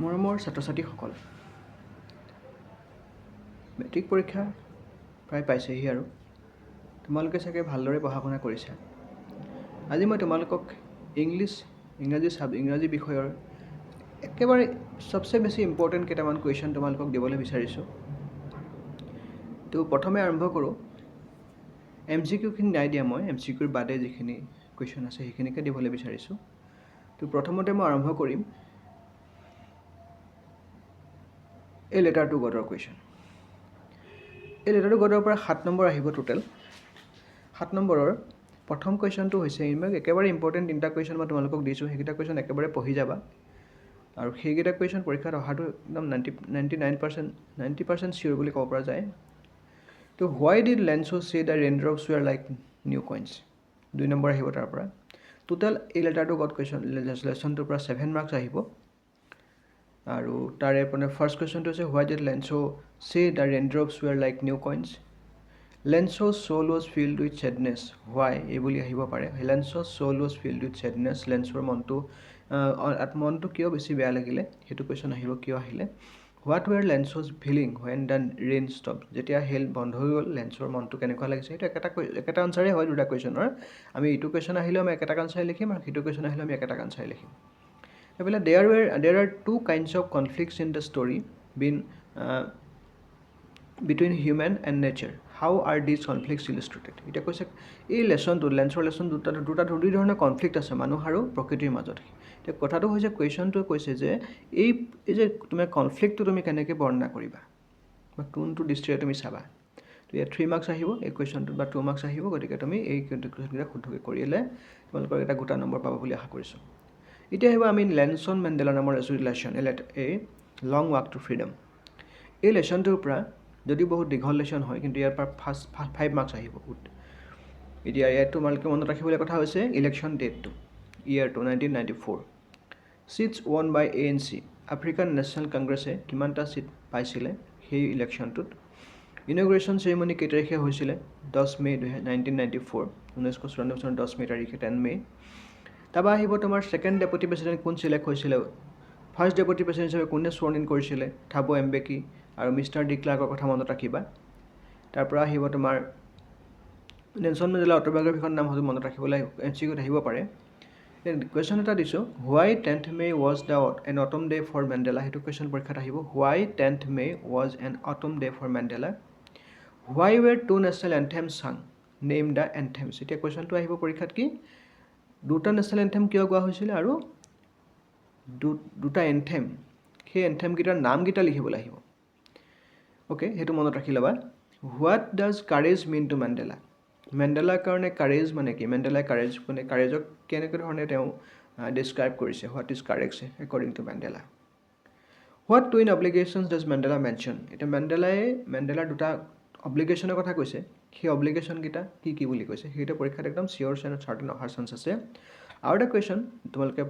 মৰমৰ ছাত্ৰ-ছাত্ৰীসকল, মেট্ৰিক পৰীক্ষা প্ৰায় পাইছেহি আৰু তোমালোকে চাগে ভালদৰে পঢ়া শুনা কৰিছা। আজি মই তোমালোকক ইংৰাজী বিষয়ৰ একেবাৰে চবচে বেছি ইম্পৰ্টেণ্ট কেইটামান কুৱেশ্যন তোমালোকক দিবলৈ বিচাৰিছোঁ। তো প্ৰথমে আৰম্ভ কৰোঁ। MCQখিনি নাই দিয়া, মই MCQৰ বাদে যিখিনি কুৱেশ্যন আছে সেইখিনিকে দিবলৈ বিচাৰিছোঁ। তো প্ৰথমতে মই আৰম্ভ কৰিম এই লেটাৰ টু গডৰ কুৱেশ্যন। এই লেটাৰ টু গডৰ পৰা 7 নম্বৰ আহিব টোটেল। 7 নম্বৰৰ প্ৰথম কুৱেশ্যনটো হৈছে একেবাৰে ইম্পৰ্টেণ্ট 3টা কুৱেশ্যন মই তোমালোকক দিছোঁ, সেইকেইটা কুৱেশ্যন একেবাৰে পঢ়ি যাবা। আৰু সেইকেইটা কুৱেশ্যন পৰীক্ষাত অহাটো একদম 90% চিয়'ৰ বুলি ক'ব পৰা যায়। তো why did Lencho' say the raindrops were like new coins. 2 number আহিব তাৰ পৰা। টোটেল এই লেটাৰ টু গড কুৱেশ্যন লেচনটোৰ পৰা 7 মাৰ্কছ আহিব। আৰু তাৰে মানে ফাৰ্ষ্ট কুৱেশ্যনটো হৈছে why did Lencho' say the raindrops were like new coins. Lencho's soul was filled with sadness. Why? এই বুলি আহিব পাৰে। লেঞ্চ'ছ soul was filled with sadness. লেঞ্চৰ মনটো কিয় বেছি বেয়া লাগিলে, সেইটো কুৱেশ্যন আহিব কিয় আহিলে। What were Lencho's feeling when the rain stopped. যেতিয়া হেল বন্ধ হৈ গ'ল, লেঞ্চৰ মনটো কেনেকুৱা লাগিছে, সেইটো একেটা আনচাৰে হয় দুটা কুৱেশ্যনৰ। আমি এইটো কুৱেশ্যন আহিলেও আমি একেটা আনচাৰে লিখিম, আৰু সেইটো কুৱেশ্যন আহিলেও আমি একেটা আনচাৰে লিখিম। এইফালে there are two kinds of conflicts in the story between human and nature. How are these conflicts illustrated? এতিয়া কৈছে এই লেঞ্চৰ লেচন দুই ধৰণৰ কনফ্লিক্ট আছে মানুহ আৰু প্ৰকৃতিৰ মাজত। এতিয়া কথাটো হৈছে কুৱেশ্যনটোৱে কৈছে যে এই যে তোমাৰ কনফ্লিক্টটো তুমি কেনেকৈ বৰ্ণনা কৰিবা বা কোনটো দৃষ্টিৰে তুমি চাবা। তো ইয়াত 3 মাৰ্কছ আহিব এই কুৱেশ্যনটোত বা 2 মাৰ্কছ আহিব। গতিকে তুমি এই কুৱেশ্যনকেইটা শুদ্ধকৈ কৰিলে তোমালোকৰ এটা গোটা নম্বৰ পাবা বুলি আশা কৰিছোঁ। এতিয়া আহিব আমি লেনছন মেণ্ডেলা নামৰ লেচন এই লং ৱাক টু ফ্ৰীডম। এই লেচনটোৰ পৰা যদি বহুত দীঘল লেচন হয়, কিন্তু ইয়াৰ পৰা 5 মাৰ্কছ আহিব। এতিয়া ইয়াত তোমালোকে মনত ৰাখিবলৈ কথা হৈছে ইলেকশ্যন ডেটটো, ইয়েৰটো 1994। ছিটছ ৱন বাই ANC, আফ্ৰিকান নেশ্যনেল কংগ্ৰেছে কিমানটা ছিট পাইছিলে সেই ইলেকশ্যনটোত। ইনগ্ৰেশ্যন চেৰিমনি কেই তাৰিখে হৈছিলে? 10 মে 1994, 1994 চনৰ 10 মে তাৰিখে, 10 মে। তাৰপৰা আহিব তোমাৰ ছেকেণ্ড ডেপুটি প্ৰেচিডেণ্ট কোন ছিলেক্ট হৈছিলে, ফাৰ্ষ্ট ডেপুটি প্ৰেচিডেণ্ট হিচাপে কোনে স্বৰ্ণ ইন কৰিছিলে? থাবো এম্বেকি আৰু মিষ্টাৰ ডি ক্লাৰ্কৰ কথা মনত ৰাখিবা। তাৰপৰা আহিব তোমাৰ নেলছন মেণ্ডেলা অট'বায়োগ্ৰাফিখন নাম হয়তো মনত ৰাখিবলৈ MCQত আহিব পাৰে। কুৱেশ্যন এটা দিছোঁ, হোৱাই 10th May was an autumn day for Mandela। সেইটো কুৱেশ্যন পৰীক্ষাত আহিব। হোৱাই 10th May was an autumn day for Mandela। Why were two national anthems sung, name the anthems। এতিয়া কুৱেশ্যনটো আহিব পৰীক্ষাত কি দুটা নেশ্যনেল এন্থেম কিয় গোৱা হৈছিলে আৰু দুটা এন্থেম, সেই এন্থেমকেইটাৰ নামকেইটা লিখিবলৈ আহিব। অ'কে, সেইটো মনত ৰাখি ল'বা। What does courage mean to Mandela. মেণ্ডেলাৰ কাৰণে কাৰেজ মানে কি? মেণ্ডেলাই কাৰেজক কেনেকৈ ধৰণে তেওঁ ডিছক্ৰাইব কৰিছে। What is courage according to Mandela. What twin obligations does Mandela mention. এতিয়া মেণ্ডেলাৰ দুটা অব্লিগেশ্যনৰ কথা কৈছে, সেই অব্লিগেশ্যনকেইটা কি বুলি কৈছে, সেইকেইটা পৰীক্ষাত একদম চিয়'ৰ চাৰ্টেন অহাৰ চান্স আছে। আৰু এটা কুৱেশ্যন তোমালোকে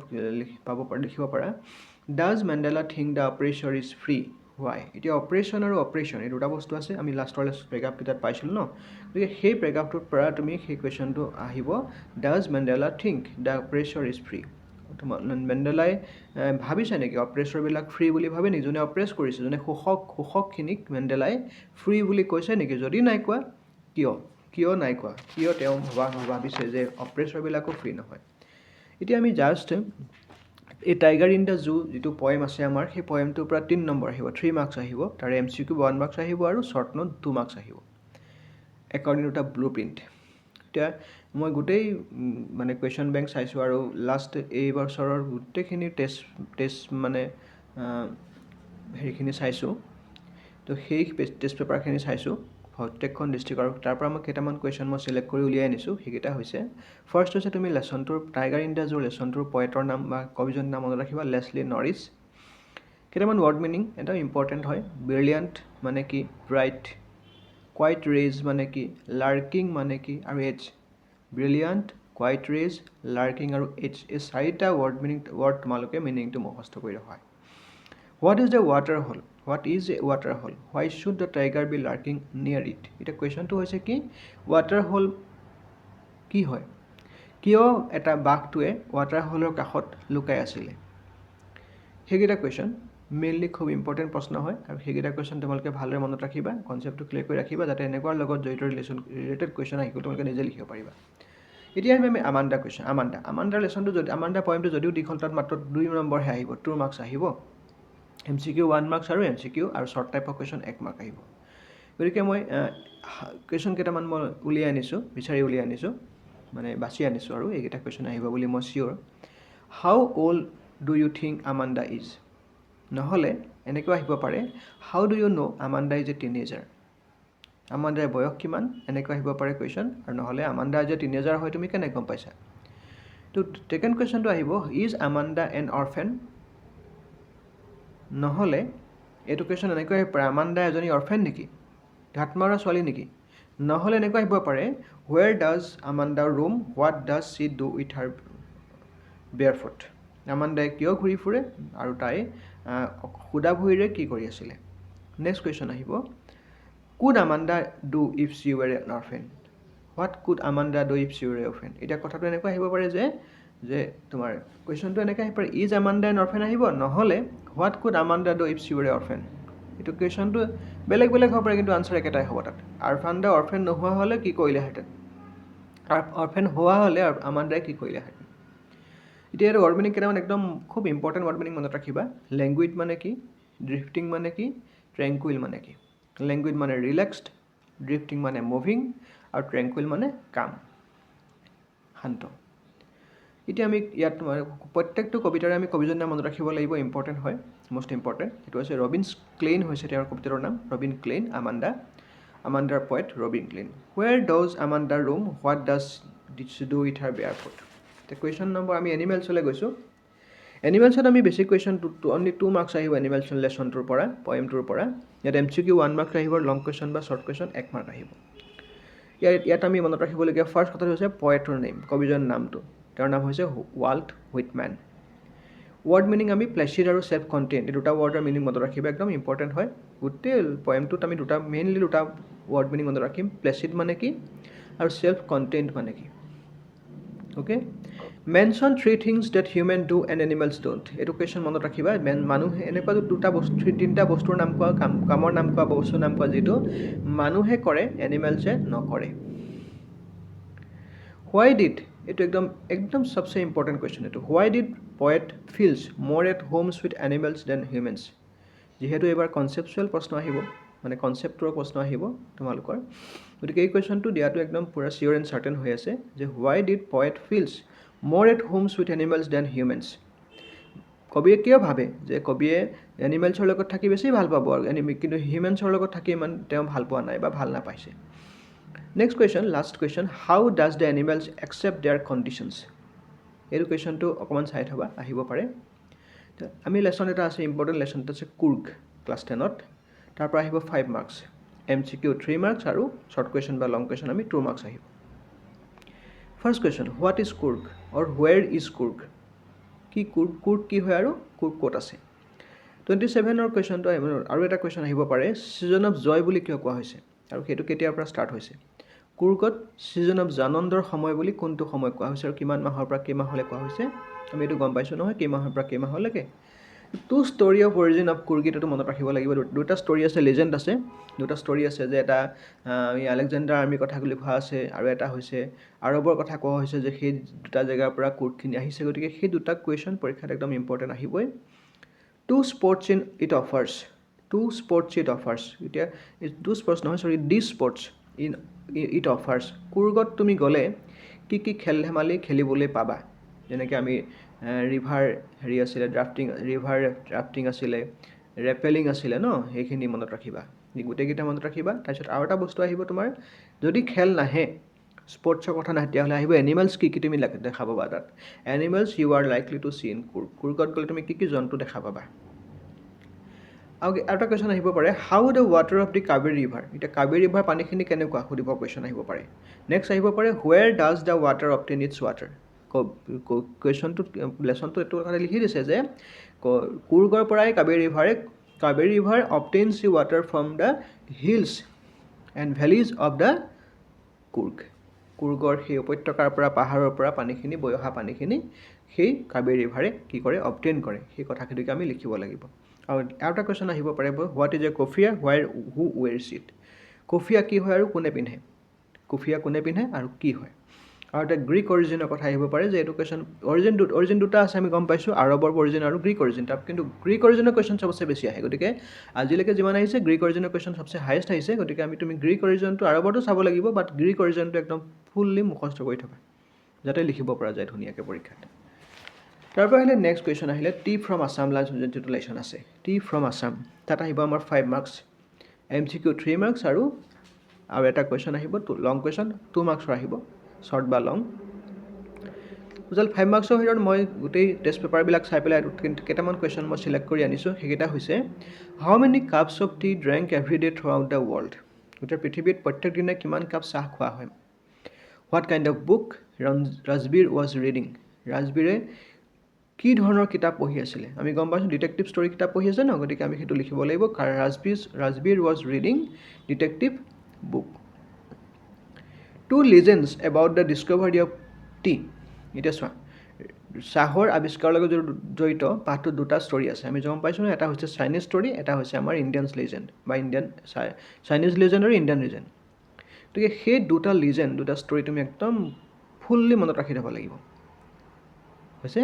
লিখিব পাৰা, does Mandela think the oppressor is free. Why. এতিয়া অপাৰেশ্যন আৰু অপাৰেশ্যন এই দুটা বস্তু আছে, আমি লাষ্টৰ পেৰাগ্ৰাফকেইটাত পাইছিলোঁ ন। গতিকে সেই পেৰাগ্ৰাফটোৰ পৰা তুমি সেই কুৱেশ্যনটো আহিব, does Mandela think the oppressor is free. মেণ্ডেলাই ভাবিছে নেকি অপ্ৰেছৰবিলাক ফ্ৰী বুলি ভাবে নেকি? যোনে অপ্ৰেছ কৰিছে, যোনে শোষকখিনিক মেণ্ডেলাই ফ্ৰী বুলি কৈছে নেকি? যদি নাই কোৱা কিয় নাই কোৱা, কিয় তেওঁ ভাবিছে যে অপ্ৰেছৰবিলাকো ফ্ৰী নহয়। এতিয়া আমি জাষ্ট এই টাইগাৰ ইন দ্য জু যিটো পয়েম আছে আমাৰ, সেই পয়েমটোৰ পৰা 3 নম্বৰ আহিব, 3 মাৰ্কছ আহিব। তাৰে MCQ 1 মাৰ্কছ আহিব আৰু শ্বৰ্ট নোট 2 মাৰ্কছ আহিব according to the blue print. এতিয়া মই গোটেই মানে কুৱেশ্যন বেংক চাইছোঁ আৰু লাষ্ট এই বছৰৰ গোটেইখিনি টেষ্ট মানে হেৰিখিনি চাইছোঁ। তো সেই টেষ্ট পেপাৰখিনি চাইছোঁ প্ৰত্যেকখন ডিষ্ট্ৰিক্টৰ, তাৰ পৰা মই কেইটামান কুৱেশ্যন মই চিলেক্ট কৰি উলিয়াই আনিছোঁ। সেইকেইটা হৈছে, ফাৰ্ষ্ট হৈছে তুমি লেচনটোৰ টাইগাৰ ইন দ্য জু লেচনটোৰ পয়েটৰ নাম বা কবিজনৰ নাম মনত ৰাখিবা, লেছলি নৰিছ। কেইটামান ৱৰ্ড মিনিং একদম ইম্পৰ্টেণ্ট হয়। ব্ৰিলিয়াণ্ট মানে কি? ব্ৰাইট। কোৱাইট ৰেজ মানে কি? লাৰ্কিং মানে কি? আৰু এজ। ব্ৰিলিয়াণ্ট, কোৱাইট ৰেজ, লাৰ্কিং আৰু এজ, এই 4টা ৱৰ্ড তোমালোকে মিনিংটো মুখস্থ কৰি ৰখা। What is the water hole. What is a water hole. Why should the tiger be lurking near it. এতিয়া কুৱেশ্যনটো হৈছে কি ৱাটাৰ হল কি হয়, কিয় এটা বাঘটোৱে ৱাটাৰ হলৰ কাষত লুকাই আছিলে, সেইকেইটা কুৱেশ্যন মেইনলি খুব ইম্পৰ্টেণ্ট প্ৰশ্ন হয় আৰু সেইকেইটা কুৱেশ্যন তোমালোকে ভালদৰে মনত ৰাখিবা কনচেপ্টটো ক্লিয়াৰ কৰি ৰাখিবা যাতে এনেকুৱাৰ লগত জড়িত ৰিলেটেড কুৱেশ্যন আহিব তোমালোকে নিজে লিখিব পাৰিবা এতিয়া আমি আমাণ্ডা কুৱেশ্যন আমাণ্ডাৰ লেচনটো যদি আমাণ্ডা পইণ্টটো যদিও দীঘল তাত মাত্ৰ 2 নম্বৰহে আহিব 2 মাৰ্কছ আহিব MCQ 1 মাৰ্কছ আৰু MCQ আৰু short type of question 1 mark আহিব গতিকে মই কুৱেশ্যন কেইটামান মই বিচাৰি উলিয়াই আনিছোঁ মানে বাছি আনিছোঁ আৰু এইকেইটা কুৱেশ্যন আহিব বুলি মই sure how old do you think Amanda is নহ'লে এনেকুৱা আহিব পাৰে how do you know' Amanda is a teenager আমাণ্ডাৰ বয়স কিমান এনেকুৱা আহিব পাৰে কুৱেশ্যন আৰু নহ'লে আমাণ্ডা যে টিনেজাৰ হয় তুমি কেনেকৈ গম পাইছা তো ছেকেণ্ড কুৱেশ্যনটো আহিব ইজ আমাণ্ডা এন অৰফেন নহ'লে এইটো কুৱেশ্যন এনেকৈ আহিব পাৰে আমাণ্ডা এজনী অৰফেন নেকি ঘাট মৰা ছোৱালী নেকি নহ'লে এনেকুৱা আহিব পাৰে where does Amanda roam what does C do with her bare foot আমাণ্ডাই কিয় ঘূৰি ফুৰে আৰু তাই সুদা ভৰিৰে কি কৰি আছিলে নেক্সট কুৱেশ্যন আহিব could Amanda do if she were an orphan what could Amanda do if she were a orphan এতিয়া কথাটো এনেকুৱা আহিব পাৰে যে তোমাৰ কুৱেশ্যনটো এনেকৈ আহিব পাৰে ইজ আমাণ্ডা এন অৰফেন আহিব নহ'লে what could Amanda do if she were a orphan এইটো কুৱেশ্যনটো বেলেগ হ'ব পাৰে কিন্তু আনচাৰ একেটাই হ'ব তাত আমাণ্ডা অৰফেন নোহোৱা হ'লে কি কৰিলেহেঁতেন অৰফেন হোৱা হ'লে আমাণ্ডাই কি কৰিলেহেঁতেন এতিয়া এইটো ৱৰ্ড মিনিং কেইটামান একদম খুব ইম্পৰ্টেণ্ট ৱৰ্ড মিনিং মনত ৰাখিবা লেংগুৱেজ মানে কি ড্ৰিফটিং মানে কি ট্ৰেংকুইল মানে কি লেংগুৱেজ মানে ৰিলেক্সড ড্ৰিফটিং মানে মুভিং আৰু ট্ৰেংকুইল মানে কাম শান্ত এতিয়া আমি ইয়াত প্ৰত্যেকটো কবিতাৰে আমি কবিজনৰ নাম মনত ৰাখিব লাগিব ইম্পৰ্টেণ্ট হয় মষ্ট ইম্পৰ্টেণ্ট এইটো হৈছে ৰবিন ক্লেইন হৈছে তেওঁৰ কবিতাটোৰ নাম ৰবিন ক্লেইন আমাণ্ডাৰ poet Robin Klein where does Amanda roam what does do with her bare feet এতিয়া কুৱেশ্যন নম্বৰ আমি এনিমেলছলৈ গৈছোঁ এনিমেলছত আমি বেছিক কুৱেশ্যন অনলি 2 মাৰ্কছ আহিব এনিমেলছ লেচনটোৰ পৰা পয়েমটোৰ পৰা ইয়াত MCQ 1 মাৰ্কছ আহিব লং কুৱেশ্যন বা শ্বৰ্ট কুৱেশ্যন 1 মাৰ্ক আহিব ইয়াত আমি মনত ৰাখিবলগীয়া ফাৰ্ষ্ট কথাটো হৈছে পয়েটৰ নেম কবিজনৰ নামটো তেওঁৰ নাম হৈছে ৱাল্ট হুইটমেন ৱৰ্ড মিনিং আমি প্লেচিড আৰু চেল্ফ কণ্টেইন এই দুটা ৱৰ্ডৰ মিনিং মনত ৰাখিবা একদম ইম্পৰ্টেণ্ট হয় গোটেই পয়েমটোত আমি মেইনলি দুটা ৱৰ্ড মিনিং মনত ৰাখিম প্লেচিড মানে কি আৰু চেল্ফ কণ্টেইন মানে কি okay mention 3 things that human do and animals don't এইটো কুৱেশ্যন মনত ৰাখিবা মানুহে এনেকুৱা তিনিটা বস্তুৰ নাম কোৱা কামৰ নাম কোৱা বস্তুৰ নাম কোৱা যিটো মানুহে কৰে এনিমেলছে নকৰে হোৱাই ডিড এইটো একদম সবচে ইম্পৰ্টেণ্ট কুৱেশ্যন এইটো why did poet feels more at homes with animals than humans যিহেতু এইবাৰ কনচেপচুৱেল প্ৰশ্ন আহিব মানে কনচেপ্টৰ প্ৰশ্ন আহিব তোমালোকৰ গতিকে এই কুৱেশ্যনটো দিয়াটো একদম পূৰা চিয়'ৰ এণ্ড চাৰ্টেন হৈ আছে যে why did poet feels more at homes with animals than humans কবিয়ে কিয় ভাবে যে কবিয়ে এনিমেলছৰ লগত থাকি বেছি ভাল পাব আৰু কিন্তু হিউমেনছৰ লগত থাকি ইমান তেওঁ ভাল পোৱা নাই বা ভাল নাপাইছে next question last question how does the animals accept their conditions এইটো কুৱেশ্যনটো অকণমান চাই থ'বা আহিব পাৰে আমি লেচন এটা আছে ইম্পৰ্টেণ্ট লেচন এটা আছে কুৰ্গ ক্লাছ 10ত তাৰ পৰা আহিব 5 মাৰ্কছ MCQ 3 মাৰ্কছ আৰু শ্বৰ্ট কুৱেশ্যন বা লং কুৱেশ্যন আমি 2 মাৰ্কছ আহিব first question what is Coorg or where is Coorg কি কুৰ্গ কি হয় আৰু কুৰ্গ ক'ত আছে 27ৰ কুৱেশ্যনটো আৰু এটা কুৱেশ্যন আহিব পাৰে ছিজন অফ জয় বুলি কিয় কোৱা হৈছে আৰু সেইটো কেতিয়াৰ পৰা ষ্টাৰ্ট হৈছে কুৰ্গত ছিজন অফ আনন্দৰ সময় বুলি কোনটো সময় কোৱা হৈছে আৰু কিমান মাহৰ পৰা কেইমাহলৈ কোৱা হৈছে আমি এইটো গম পাইছোঁ নহয় কেইমাহৰ পৰা কেইমাহলৈকে to story of origin of Coorg এইটো মনত ৰাখিব লাগিব দুটা ষ্টৰি আছে লেজেণ্ড আছে দুটা ষ্টৰি আছে যে এটা আলেকজেণ্ডাৰ আৰ্মিৰ কথা বুলি কোৱা আছে আৰু এটা হৈছে আৰবৰ কথা কোৱা হৈছে যে সেই দুটা জেগাৰ পৰা কুৰ্গখিনি আহিছে গতিকে সেই দুটা কুৱেশ্যন পৰীক্ষাত একদম ইম্পৰ্টেণ্ট আহিবই টু স্পৰ্টছ ইট অফাৰ্ছ এতিয়া টু স্পৰ্টছ নহয় চৰি দি স্পৰ্টছ ইট অফাৰ্ছ কুৰ্গত তুমি গ'লে কি খেল ধেমালি খেলিবলৈ পাবা যেনেকৈ আমি ৰিভাৰ ড্ৰাফটিং আছিলে ৰেপেলিং আছিলে ন সেইখিনি মনত ৰাখিবা গোটেইকেইটা মনত ৰাখিবা তাৰপিছত আৰু এটা বস্তু আহিব তোমাৰ যদি খেল নাহে স্পৰ্টছৰ কথা নাহে তেতিয়াহ'লে আহিব এনিমেলছ কি তুমি দেখা পাবা তাত animals you are likely to see in কুৰ্গত গ'লে তুমি কি জন্তু দেখা পাবা আৰু এটা কুৱেশ্যন আহিব পাৰে how the water of the Kaveri river এতিয়া কাবেৰী ৰিভাৰ পানীখিনি কেনেকুৱা সুধিব কুৱেশ্যন আহিব পাৰে নেক্সট আহিব পাৰে where does the water obtain its water কুৱেশ্যনটোত লেচনটো এইটো কথা লিখি দিছে যে কুৰ্গৰ পৰাই Kaveri river obtains the water from the hills and valleys of the কুৰ্গৰ সেই উপত্যকাৰ পৰা পাহাৰৰ পৰা পানীখিনি বৈ অহা পানীখিনি সেই কাবেৰী ৰিভাৰে কি কৰে অবটেইন কৰে সেই কথাখিনিকে আমি লিখিব লাগিব আৰু এটা কোৱেশ্যন আহিব পাৰে হোৱাট ইজ এ কফিয়া হোৱাই হু ৱেৰছ ইট কফিয়া কি হয় আৰু কোনে পিন্ধে কফিয়া কোনে পিন্ধে আৰু কি হয় আৰু এটা গ্ৰীক অৰিজিনৰ কথা আহিব পাৰে যে এইটো কুৱেশ্যন অৰিজিন দুটা আছে আমি গম পাইছোঁ আৰবৰ অৰিজিন আৰু গ্ৰীক অৰিজিন তাত কিন্তু গ্ৰীক অৰিজিনৰ কুৱেশ্যন চবচে বেছি আহে গতিকে আজিলৈকে যিমান আহিছে গ্ৰীক অৰিজিনৰ কুৱেশ্যন চবচে হাইয়েষ্ট আহিছে গতিকে তুমি গ্ৰীক অৰিজিনটো আৰবৰটো চাব লাগিব বাট গ্ৰীক অৰিজিনটো একদম ফুল্লি মুখস্থ কৰি থকা যাতে লিখিব পৰা যায় ধুনীয়াকৈ পৰীক্ষাত তাৰপৰা আহিলে নেক্সট কুৱেশ্যন আহিলে টি ফ্ৰম আছাম যিটো লেশ্যন আছে টি ফ্ৰম আছাম তাত আহিব আমাৰ 5 মাৰ্কছ MCQ 3 মাৰ্কছ আৰু এটা কুৱেশ্যন আহিব লং কুৱেশ্যন 2 মাৰ্কছৰ আহিব শ্বৰ্ট বা লং টোটেল 5 মাৰ্কছৰ ভিতৰত মই গোটেই টেষ্ট পেপাৰবিলাক চাই পেলাই কেইটামান কুৱেশ্যন মই চিলেক্ট কৰি আনিছোঁ সেইকেইটা হৈছে how many cups of tea drink every day throughout the world গোটেই পৃথিৱীত প্ৰত্যেক দিনে কিমান কাপ চাহ খোৱা হয় what kind of book Rajbir was reading ৰাজবীৰে কি ধৰণৰ কিতাপ পঢ়ি আছিলে আমি গম পাইছোঁ ডিটেক্টিভ ষ্টৰী কিতাপ পঢ়ি আছে ন গতিকে আমি সেইটো লিখিব লাগিব কাৰণ Rajvir was reading detective book to legends about the discovery of tea এতিয়া চোৱা চাহৰ আৱিষ্কাৰৰ লগত জড়িত পাঠটোত দুটা ষ্টৰী আছে আমি গম পাইছোঁ এটা হৈছে চাইনিজ ষ্টৰী এটা হৈছে আমাৰ ইণ্ডিয়ান লিজেণ্ড বা চাইনিজ লিজেণ্ড আৰু ইণ্ডিয়ান লিজেণ্ড গতিকে সেই দুটা ষ্টৰী তুমি একদম ফুল্লি মনত ৰাখি থ'ব লাগিব হৈছে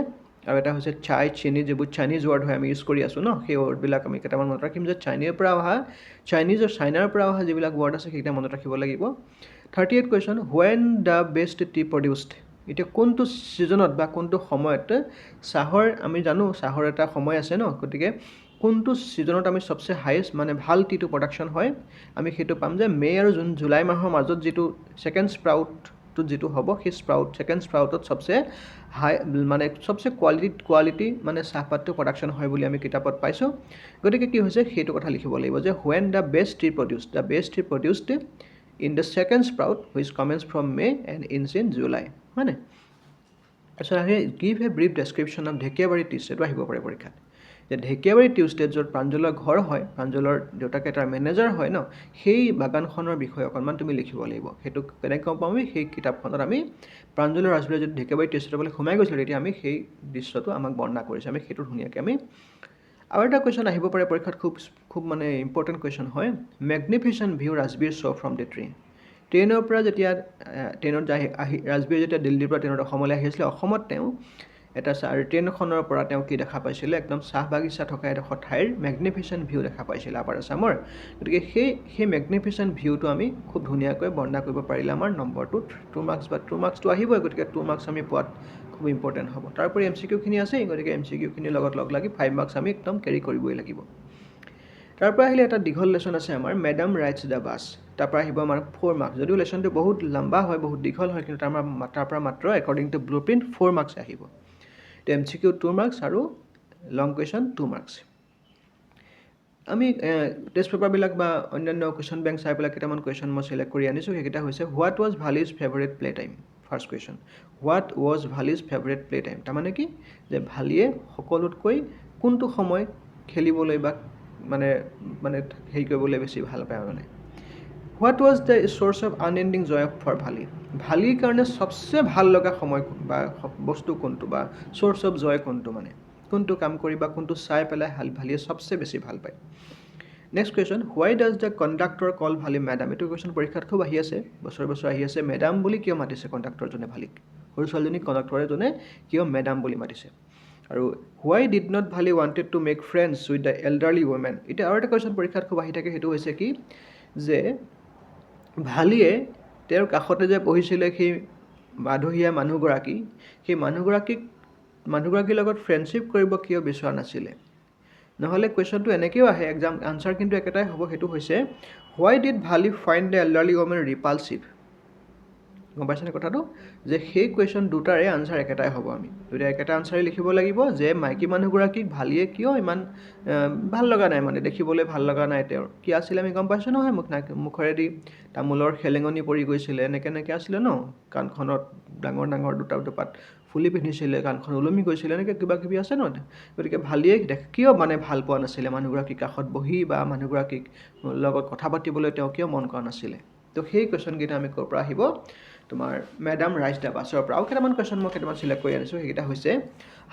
আৰু এটা হৈছে চেনি যিবোৰ চাইনিজ ৱৰ্ড হয় আমি ইউজ কৰি আছোঁ ন সেই ৱৰ্ডবিলাক আমি কেইটামান মনত ৰাখিম যে চাইনাৰ পৰা অহা যিবিলাক ৱৰ্ড আছে সেইকেইটা মনত ৰাখিব লাগিব 38 question when the best T produced এতিয়া কোনটো ছিজনত বা কোনটো সময়ত চাহৰ আমি জানো চাহৰ এটা সময় আছে ন গতিকে কোনটো ছিজনত আমি চবচে হাইয়েষ্ট মানে ভাল টিটো প্ৰডাকশ্যন হয় আমি সেইটো পাম যে মে' আৰু জুলাই মাহৰ মাজত যিটো ছেকেণ্ড স্প্ৰাউটটো যিটো হ'ব সেই ছেকেণ্ড স্প্ৰাউটত চবচে হাই মানে চবচে কোৱালিটি মানে চাহপাতটো প্ৰডাকশ্যন হয় বুলি আমি কিতাপত পাইছোঁ গতিকে কি হৈছে সেইটো কথা লিখিব লাগিব যে when the best T produced in the second sprout which commences from May and ends in July হয়নে তাৰপিছত আহে give a brief description of Dhekiabari tea estate আহিব পাৰে পৰীক্ষাত যে ঢেকীয়াবাৰী টি ষ্টেট য'ত প্ৰাঞ্জলৰ ঘৰ হয় প্ৰাঞ্জলৰ দেউতাকে তাৰ মেনেজাৰ হয় ন সেই বাগানখনৰ বিষয়ে অকণমান তুমি লিখিব লাগিব সেইটো কেনেকৈ গম পাম আমি সেই কিতাপখনত আমি প্ৰাঞ্জলৰ ৰাজবীৰে যদি ঢেকীয়াবাৰী টি ষ্টেটলৈ সোমাই গৈছিলোঁ তেতিয়া আমি সেই দৃশ্যটো আমাক বৰ্ণনা কৰিছোঁ আমি সেইটো ধুনীয়াকৈ আমি আৰু এটা কুৱেশ্যন আহিব পাৰে পৰীক্ষাত খুব মানে ইম্পৰ্টেণ্ট কুৱেশ্যন হয় magnificent view Rajbir show' from the ট্ৰেইনৰ পৰা যেতিয়া ট্ৰেইনত ৰাজবীৰ যেতিয়া দিল্লীৰ পৰা ট্ৰেইনত অসমলৈ আহি আছিলে অসমত তেওঁ এটা ট্ৰেইনখনৰ পৰা তেওঁ কি দেখা পাইছিলে একদম চাহ বাগিচা থকা এডোখৰ ঠাইৰ মেগনিফিচেণ্ট ভিউ দেখা পাইছিলে আপাৰ আছামৰ গতিকে সেই মেগনিফিচেণ্ট ভিউটো আমি খুব ধুনীয়াকৈ বৰ্ণনা কৰিব পাৰিলে আমাৰ নম্বৰটো 2 মাৰ্কছ বা 2 মাৰ্কছটো আহিবই গতিকে 2 মাৰ্কছ আমি পোৱাত খুব ইম্পৰ্টেণ্ট হ'ব তাৰোপৰি MCQখিনি আছেই গতিকে MCQখিনিৰ লগত লগ লাগি 5 মাৰ্কছ আমি একদম কেৰি কৰিবই লাগিব তাৰপৰা আহিলে এটা দীঘল লেশ্যন আছে আমাৰ মেডাম ৰাইটছ দ্য বাছ তাৰপৰা আহিব আমাৰ 4 মাৰ্কছ যদিও লেশ্যনটো বহুত লম্বা হয় বহুত দীঘল হয় কিন্তু তাৰপৰা মাত্ৰ according to blue print 4 marks আহিব MCQ 2 মাৰ্কছ আৰু লং কুৱেশ্যন 2 মাৰ্কছ আমি টেষ্ট পেপাৰবিলাক বা অন্যান্য কুৱেশ্যন বেংক চাই পেলাই কেইটামান কুৱেশ্যন মই চিলেক্ট কৰি আনিছোঁ সেইকেইটা হৈছে what was Valli's favourite play time first question what was Valli's favourite play time তাৰমানে কি যে ভালিয়ে সকলোতকৈ কোনটো সময় খেলিবলৈ বা মানে হেৰি কৰিবলৈ বেছি ভাল পায় মানে what was the source of unending joy for ভালিৰ কাৰণে চবচে ভাল লগা সময় বা বস্তু কোনটো বা চ'ৰ্চ অফ জয় কোনটো মানে কোনটো কাম কৰি বা কোনটো চাই পেলাই ভালিয়ে চবচে বেছি ভাল পায় next question why does the conductor call Valli madam এইটো কুৱেশ্যন পৰীক্ষাত খুব আহি আছে বছৰ আহি আছে মেডাম বুলি কিয় মাতিছে কণ্ডাক্টৰজনে ভালিক সৰু ছোৱালীজনীক কণ্ডাক্টৰজনে কিয় মেডাম বুলি মাতিছে আৰু why did not Valli wanted to make friends with the elderly women এতিয়া আৰু এটা কুৱেশ্যন পৰীক্ষাত খুব আহি থাকে সেইটো হৈছে কি যে ভালিয়ে তেওঁৰ কাষতে যে পঢ়িছিলে সেই মাধুহীয়া মানুহগৰাকী সেই মানুহগৰাকীৰ লগত ফ্ৰেণ্ডশ্বিপ কৰিব কিয় বিচৰা নাছিলে নহ'লে কুৱেশ্যনটো এনেকৈও আহে এক্সাম আনচাৰ কিন্তু একেটাই হ'ব সেইটো হৈছে why did Valli find the elderly women repulsive গম পাইছেনে কথাটো যে সেই কুৱেশ্যন দুটাৰে আনচাৰ একেটাই হ'ব আমি দুটা একেটা আনচাৰে লিখিব লাগিব যে মাইকী মানুহগৰাকীক ভালিয়ে কিয় ইমান ভাল লগা নাই মানে দেখিবলৈ ভাল লগা নাই তেওঁৰ কি আছিলে আমি গম পাইছোঁ নহয় মুখৰেদি তামোলৰ খেলেঙনি পৰি গৈছিলে এনেকৈ আছিলে ন কাণখনত ডাঙৰ দুটা দুপাত ফুলি পিন্ধিছিলে কাণখন ওলমি গৈছিলে এনেকৈ কিবা কিবি আছে ন গতিকে ভালিয়ে কিয় মানে ভাল পোৱা নাছিলে মানুহগৰাকীৰ কাষত বহি বা মানুহগৰাকীক লগত কথা পাতিবলৈ তেওঁ কিয় মন কৰা নাছিলে তো সেই কুৱেশ্যনকেইটা আমি ক'ৰ পৰা আহিব তোমাৰ মেডাম ৰাইজ দ্য বাছৰ পৰা আৰু কেইটামান কুৱেশ্যন মই কেইটামান চিলেক্ট কৰি আনিছোঁ সেইকেইটা হৈছে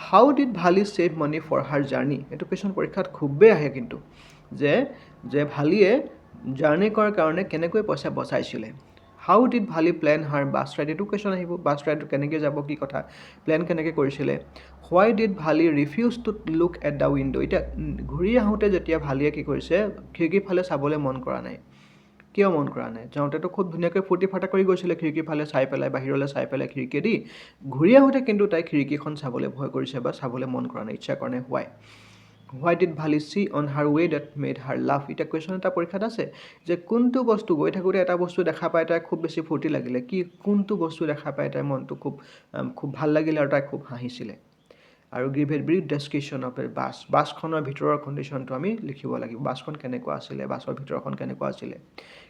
how did Valli save money for her journey এইটো কুৱেশ্যন পৰীক্ষাত খুবেই আহে কিন্তু যে ভালিয়ে জাৰ্ণি কৰাৰ কাৰণে কেনেকৈ পইচা বচাইছিলে how did Valli plan her bus ride এইটো কুৱেশ্যন আহিব বাছ ৰাইডত কেনেকৈ যাব কি কথা প্লেন কেনেকৈ কৰিছিলে why did Valli refuse to look at the window' এতিয়া ঘূৰি আহোঁতে যেতিয়া ভালিয়ে কি কৰিছে খিৰিকীৰ ফালে চাবলৈ মন কৰা নাই কিয় মন কৰা নাই যাওঁতেতো খুব ধুনীয়াকৈ ফূৰ্তি ফাৰ্তা কৰি গৈছিলে খিৰিকীৰ ফালে চাই পেলাই বাহিৰলৈ চাই পেলাই খিৰিকীয়েদি ঘূৰি আহোঁতে কিন্তু তাই খিৰিকীখন চাবলৈ ভয় কৰিছে বা চাবলৈ মন কৰা নাই ইচ্ছা কৰা নাই why did Valli see on her way that made her laugh এতিয়া কুৱেশ্যন এটা পৰীক্ষাত আছে যে কোনটো বস্তু গৈ থাকোঁতে এটা বস্তু দেখা পাই তাই খুব বেছি ফূৰ্তি লাগিলে কি কোনটো বস্তু দেখা পাই তাই মনটো খুব ভাল লাগিলে আৰু তাই খুব হাঁহিছিলে আৰু give a brief description of a বাছখনৰ ভিতৰৰ কণ্ডিশ্যনটো আমি লিখিব লাগিব বাছখন কেনেকুৱা আছিলে বাছৰ ভিতৰখন কেনেকুৱা আছিলে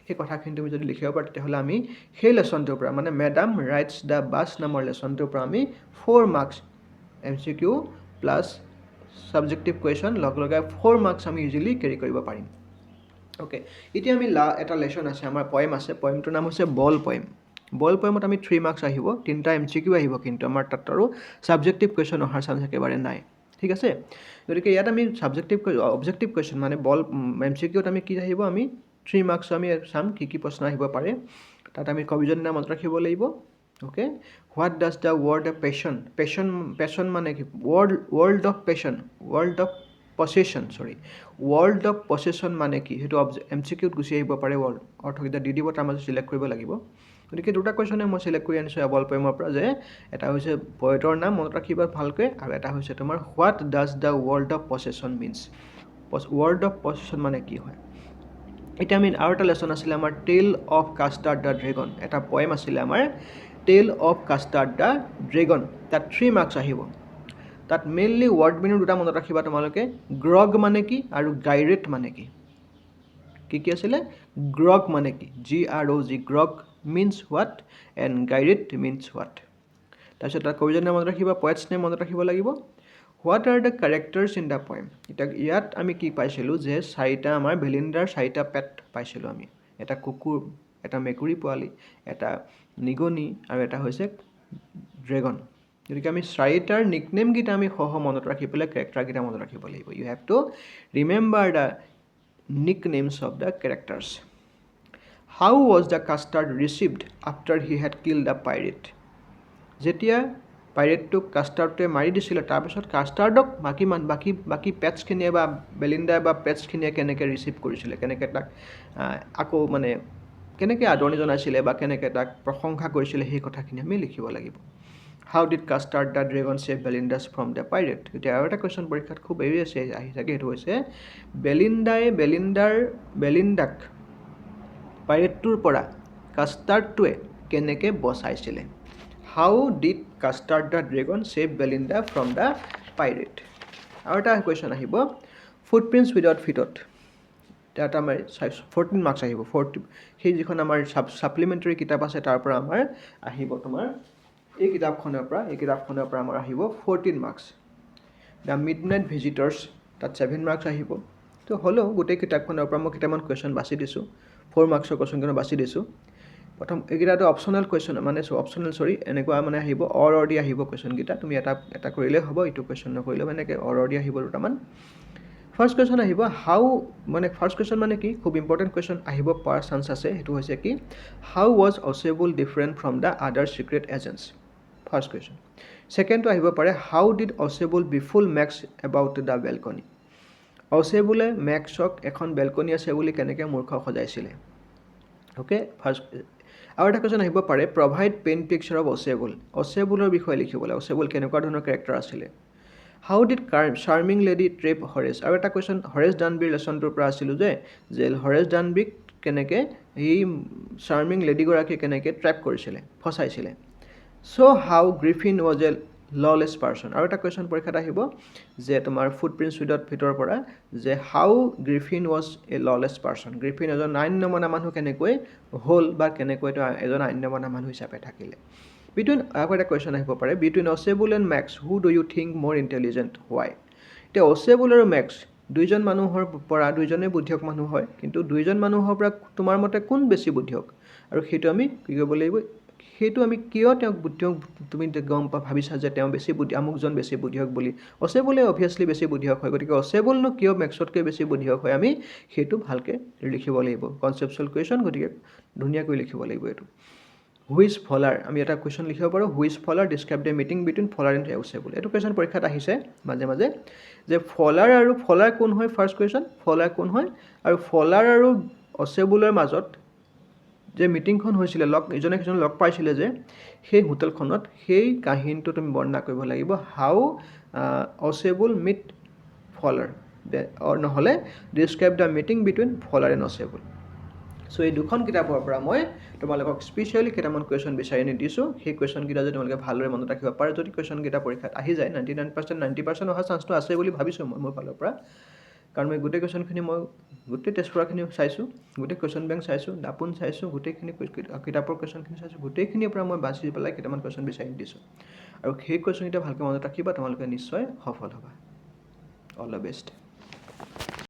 সেই কথাখিনি তুমি যদি লিখিব পাৰা তেতিয়াহ'লে আমি সেই লেচনটোৰ পৰা মানে মেডাম ৰাইটছ দ্য বাছ নামৰ লেচনটোৰ পৰা আমি 4 marks MCQ plus subjective question লগাই 4 মাৰ্কছ আমি ইজিলি কেৰি কৰিব পাৰিম অ'কে এতিয়া আমি এটা লেচন আছে আমাৰ পয়েম আছে পয়েমটোৰ নাম হৈছে বল পয়েমত আমি 3 মাৰ্কছ আহিব 3টা MCQ আহিব কিন্তু আমাৰ তাত আৰু ছাবজেক্টিভ কুৱেশ্যন অহাৰ চান্স একেবাৰে নাই ঠিক আছে গতিকে ইয়াত আমি অবজেক্টিভ কুৱেশ্যন মানে MCQত আমি কি আহিব আমি 3 মাৰ্কছ আমি চাম কি প্ৰশ্ন আহিব পাৰে তাত আমি কবিজনৰ নাম মনত ৰাখিব লাগিব okay what does the word passion মানে কি ৱৰ্ল্ড অফ পছেশ্যন মানে কি সেইটো MCQত গুচি আহিব পাৰে অৰ্থকেইটা দি দিব তাৰ মাজত চিলেক্ট কৰিব লাগিব গতিকে দুটা কুৱেশ্যনে মই চিলেক্ট কৰি আনিছোঁ বল পয়েমৰ পৰা যে এটা হৈছে পয়েটৰ নাম মনত ৰাখিবা ভালকৈ আৰু এটা হৈছে তোমাৰ what does the world of possession means world of possession মানে কি হয় এতিয়া আমি আৰু এটা লেচন আছিলে আমাৰ টেল অফ কাষ্টাৰ্ড দ্য ড্ৰেগন এটা পয়েম আছিলে আমাৰ টেল অফ কাষ্টাৰ্ড দ্য ড্ৰেগন তাত 3 মাৰ্কছ আহিব তাত মেইনলি ৱৰ্ড মিনিং দুটা মনত ৰাখিবা তোমালোকে গ্ৰগ মানে কি আৰু গাইৰেট মানে কি আছিলে গ্ৰগ মানে কি GROG গ্ৰগ means what and guided means what তাৰপিছত তাৰ কবিজনৰ নাম মনত ৰাখিবা পয়েটছ নেম মনত ৰাখিব লাগিব what are the characters in the poem এতিয়া ইয়াত আমি কি পাইছিলোঁ যে চাৰিটা আমাৰ বেলিণ্ডাৰ 4টা পেট পাইছিলোঁ আমি এটা কুকুৰ এটা মেকুৰী পোৱালি এটা নিগনি আৰু এটা হৈছে ড্ৰেগন গতিকে আমি 4টাৰ নিকনেমকেইটা আমি মনত ৰাখি পেলাই কেৰেক্টাৰকেইটা মনত ৰাখিব লাগিব you have to remember the nicknames of the characters. How was the custard received after he had killed the pirate? যেতিয়া পাইৰেটটোক কাষ্টাৰ্ডটোৱে মাৰি দিছিলে তাৰপিছত কাষ্টাৰ্ডক বাকী পেটছখিনিয়ে বা বেলিণ্ডাই বা পেটছখিনিয়ে কেনেকৈ ৰিচিভ কৰিছিলে কেনেকৈ তাক আকৌ মানে কেনেকৈ আদৰণি জনাইছিলে বা কেনেকৈ তাক প্ৰশংসা কৰিছিলে সেই কথাখিনি আমি লিখিব লাগিব how did Custard the dragon save Belindas from the pirate এতিয়া আৰু এটা কুৱেশ্যন পৰীক্ষাত খুব আহি থাকে সেইটো হৈছে বেলিণ্ডাক পাইৰেটটোৰ পৰা কাষ্টাৰ্ডটোৱে কেনেকৈ বচাইছিলে how did Custard the dragon save Belinda from the pirate আৰু এটা কুৱেশ্যন আহিব ফুটপ্ৰিণ্টছ উইদাউট ফিটত তাত আমাৰ 14 মাৰ্কছ আহিব সেই যিখন আমাৰ ছাপ্লিমেণ্টাৰী কিতাপ আছে তাৰ পৰা আমাৰ আহিব তোমাৰ এই কিতাপখনৰ পৰা আমাৰ আহিব 14 মাৰ্কছ দ্য মিডনাইট ভিজিটৰ্ছ তাত 7 মাৰ্কছ আহিব তো হ'লেও গোটেই কিতাপখনৰ পৰা মই কেইটামান কুৱেশ্যন বাছি দিছোঁ 4 মাৰ্কছৰ কুৱেশ্যনকেইটা বাছি দিছোঁ প্ৰথম এইকেইটাটো অপশ্যনেল কুৱেশ্যন মানে এনেকুৱা মানে আহিব অৰ দি আহিব কুৱেশ্যনকেইটা তুমি এটা কৰিলেই হ'ব এইটো কুৱেশ্যন নকৰিলেও এনেকৈ অৰ দি আহিব দুটামান ফাৰ্ষ্ট কুৱেশ্যন আহিব ফাৰ্ষ্ট কুৱেশ্যন মানে কি খুব ইম্পৰ্টেণ্ট কুৱেশ্যন আহিব পৰা চান্স আছে সেইটো হৈছে কি how was Ausable different from the other secret agents first question ছেকেণ্ডটো আহিব পাৰে how did Ausable befool Max about the balcony অচেবলে মেক্সক এখন বেলকনি আছে বুলি কেনেকৈ মূৰ্খ সজাইছিলে অ'কে ফাৰ্ষ্ট আৰু এটা কুৱেশ্যন আহিব পাৰে প্ৰভাইড পেইণ্ট পিকচাৰ অফ অচেবলৰ বিষয়ে লিখিব লাগে অচেবল কেনেকুৱা ধৰণৰ কেৰেক্টাৰ আছিলে হাউ ডিড চাৰ্মিং লেডি ট্ৰেপ হৰেছ আৰু এটা কুৱেশ্যন হৰেছ ডানবিৰ লেচনটোৰ পৰা আছিলোঁ যে হৰেছ ডানবিক কেনেকৈ সেই চাৰ্মিং লেডিগৰাকীয়ে কেনেকৈ ট্ৰেপ কৰিছিলে ফচাইছিলে চ' হাউ Griffin was a lawless person আৰু এটা কুৱেশ্যন পৰীক্ষাত আহিব যে তোমাৰ ফুটপ্ৰিণ্টছ উইদাউট ফিটৰ পৰা যে how Griffin was a lawless person Griffin এজন আইন নমনা মানুহ কেনেকৈ হ'ল বা কেনেকৈ এজন আইন নমনা মানুহ হিচাপে থাকিলে আকৌ এটা কুৱেশ্যন আহিব পাৰে between Ausable and Max who do you think more intelligent why এতিয়া অচেবল আৰু মেক্স দুইজন মানুহৰ পৰা দুইজনেই বুদ্ধিয়ক মানুহ হয় কিন্তু দুইজন মানুহৰ পৰা তোমাৰ মতে কোন বেছি বুদ্ধিয়ক আৰু সেইটো আমি কি কৰিব লাগিব সেইটো আমি কিয় তেওঁক তুমি গম ভাবিছা যে তেওঁ বেছি বুদ্ধি আমুকজন বেছি বুদ্ধিয়ক বুলি অচেবলে অভিয়াছলি বেছি বুদ্ধিয়ক হয় গতিকে অচেবলনো কিয় মেথছতকৈ বেছি বুদ্ধিয়ক হয় আমি সেইটো ভালকৈ লিখিব লাগিব কনচেপচুৱেল কুৱেশ্যন গতিকে ধুনীয়াকৈ লিখিব লাগিব এইটো হুইচ ফলাৰ আমি এটা কুৱেশ্যন লিখিব পাৰোঁ which Fowler describe the meeting between Fowler and Ausable এইটো কুৱেশ্যন পৰীক্ষাত আহিছে মাজে মাজে যে ফলাৰ কোন হয় ফাৰ্ষ্ট কুৱেশ্যন ফলাৰ কোন হয় আৰু ফলাৰ আৰু অচেবলৰ মাজত যে মিটিংখন হৈছিলে ইজনে সিজনে লগ পাইছিলে যে সেই হোটেলখনত সেই কাহিনীটো তুমি বৰ্ণনা কৰিব লাগিব হাউ অচেবল মিট ফলাৰ নহ'লে describe the meeting between Fowler and Ausable চ' এই দুখন কিতাপৰ পৰা মই তোমালোকক স্পেচিয়েলি কেইটামান কুৱেশ্যন বিচাৰি আনি দিছোঁ সেই কুৱেশ্যনকেইটা যদি তোমালোকে ভালদৰে মনত ৰাখিব পাৰে যদি কুৱেশ্যনকেইটা পৰীক্ষাত আহি যায় 99% অহা চান্সটো আছে বুলি ভাবিছোঁ মই মোৰ ফালৰ পৰা কাৰণ মই গোটেই কুৱেশ্যনখিনি মই গোটেই টেষ্ট কৰাখিনি চাইছোঁ গোটেই কুৱেশ্যন বেংক চাইছোঁ দাপোন চাইছোঁ গোটেইখিনি কিতাপৰ কুৱেশ্যনখিনি চাইছোঁ গোটেইখিনিৰ পৰা মই বাছি পেলাই কেইটামান কুৱেশ্যন বিচাৰি দিছোঁ আৰু সেই কুৱেশ্যনকেইটা ভালকৈ মনত ৰাখিবা তোমালোকে নিশ্চয় সফল হ'বা অল দ্য বেষ্ট